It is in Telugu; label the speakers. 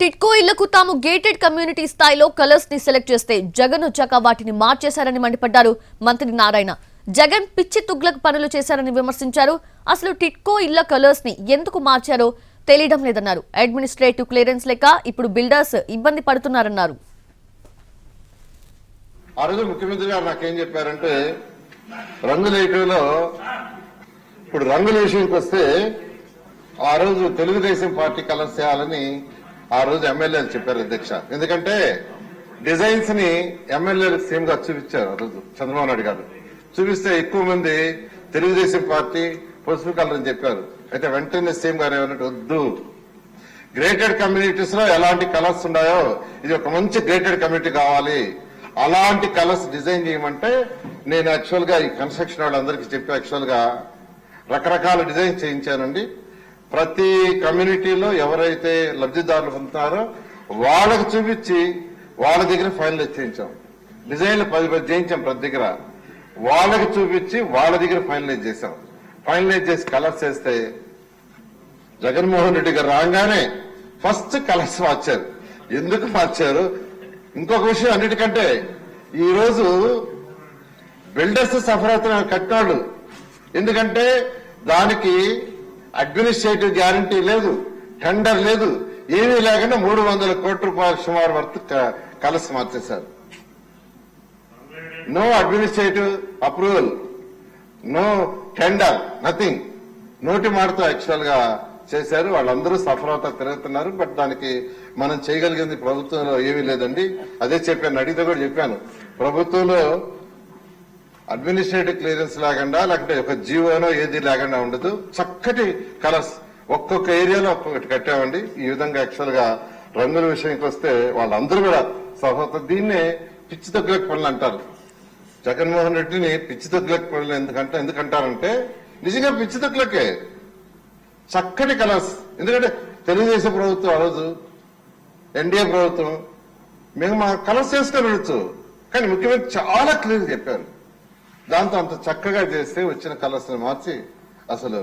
Speaker 1: టిట్కో ఇళ్లకు తాము గేటెడ్ కమ్యూనిటీ స్థాయిలో కలర్స్ ని సెలెక్ట్ చేస్తే జగన్ వచ్చాక వాటిని మార్చేశారని మండిపడ్డారు మంత్రి నారాయణ. జగన్ పిచ్చి తుగ్లక్ పనులు చేశారని విమర్శించారు. అసలు టిట్కో ఇళ్ల కలర్స్ ని ఎందుకు మార్చారో తెలియడం లేదన్నారు. అడ్మినిస్ట్రేటివ్ క్లియరెన్స్ లేక ఇప్పుడు బిల్డర్స్ ఇబ్బంది పడుతున్నారన్నారు.
Speaker 2: ఆ రోజు ముఖ్యమంత్రి గారు నాకేం చెప్పారంటే రంగులేయటంలో ఇప్పుడు రంగుల విషయానికి వస్తే ఆ రోజు తెలుగుదేశం పార్టీ కలర్స్ చేయాలని ఆ రోజు ఎమ్మెల్యేలు చెప్పారు అధ్యక్ష. ఎందుకంటే డిజైన్స్ ని ఎమ్మెల్యేలు సేమ్ గా చూపించారు. ఆ రోజు చంద్రబాబు నాయుడు గారు చూపిస్తే ఎక్కువ మంది తెలుగుదేశం పార్టీ పసుపు కలర్ అని చెప్పారు. అయితే వెంటనే సేమ్ గారు ఏమన్నట్టు వద్దు, గ్రేటెడ్ కమ్యూనిటీస్ లో ఎలాంటి కలర్స్ ఉన్నాయో ఇది ఒక మంచి గ్రేటెడ్ కమ్యూనిటీ కావాలి, అలాంటి కలర్స్ డిజైన్ చేయమంటే నేను యాక్చువల్ గా ఈ కన్స్ట్రక్షన్ వాళ్ళందరికీ చెప్పి యాక్చువల్ గా రకరకాల డిజైన్ చేయించానండి. ప్రతి కమ్యూనిటీలో ఎవరైతే లబ్ధిదారులు పొందుతారో వాళ్ళకు చూపించి వాళ్ళ దగ్గర ఫైనలైజ్ చేయించాం. డిజైన్లు 10 చేయించాం ప్రతి దగ్గర, వాళ్ళకి చూపించి వాళ్ళ దగ్గర ఫైనలైజ్ చేశాం. ఫైనలైజ్ చేసి కలర్స్ వేస్తే జగన్మోహన్ రెడ్డి గారు రాగానే ఫస్ట్ కలర్స్ మార్చారు. ఎందుకు మార్చారు? ఇంకొక విషయం అన్నిటికంటే ఈ రోజు బిల్డర్స్ సఫర్ అవుతున్నారు కట్టినాడు. ఎందుకంటే దానికి అడ్మినిస్ట్రేటివ్ గ్యారంటీ లేదు, టెండర్ లేదు, ఏమీ లేకుండా 300 కోట్ల రూపాయల సుమారు వర్త్ కలర్స్ మార్చేశారు. No administrative approval, no tender, nothing. నోటి మాటతో యాక్చువల్ గా చేశారు. వాళ్ళందరూ సఫర్ అవుతా తిరుగుతున్నారు. బట్ దానికి మనం చేయగలిగింది ప్రభుత్వంలో ఏమీ లేదండి. అదే చెప్పాను, అడిగితే కూడా చెప్పాను. ప్రభుత్వంలో అడ్మినిస్ట్రేటివ్ క్లియరెన్స్ లేకుండా లేకపోతే ఒక జీవోనో ఏది లేకుండా ఉండదు. చక్కటి కలర్స్ ఒక్కొక్క ఏరియాలో ఒక్కొక్కటి కట్టామండి. ఈ విధంగా యాక్చువల్ గా రంగుల విషయానికి వస్తే వాళ్ళందరూ కూడా సహోదరు దీన్నే పిచ్చి తగ్గులకు పనులు అంటారు. జగన్మోహన్ రెడ్డిని పిచ్చి తగ్గులకు పనులు ఎందుకంటారంటే నిజంగా పిచ్చి తగ్గులకే చక్కటి కలర్స్. ఎందుకంటే తెలుగుదేశం ప్రభుత్వం ఆ రోజు ఎన్డీఏ ప్రభుత్వం మేము మా కలర్స్ వేసుకొని వెళ్ళొచ్చు, కానీ ముఖ్యమంత్రి చాలా క్లియర్ చెప్పారు. దాంతో అంత చక్కగా చేస్తే వచ్చిన కలర్స్ మార్చి అసలు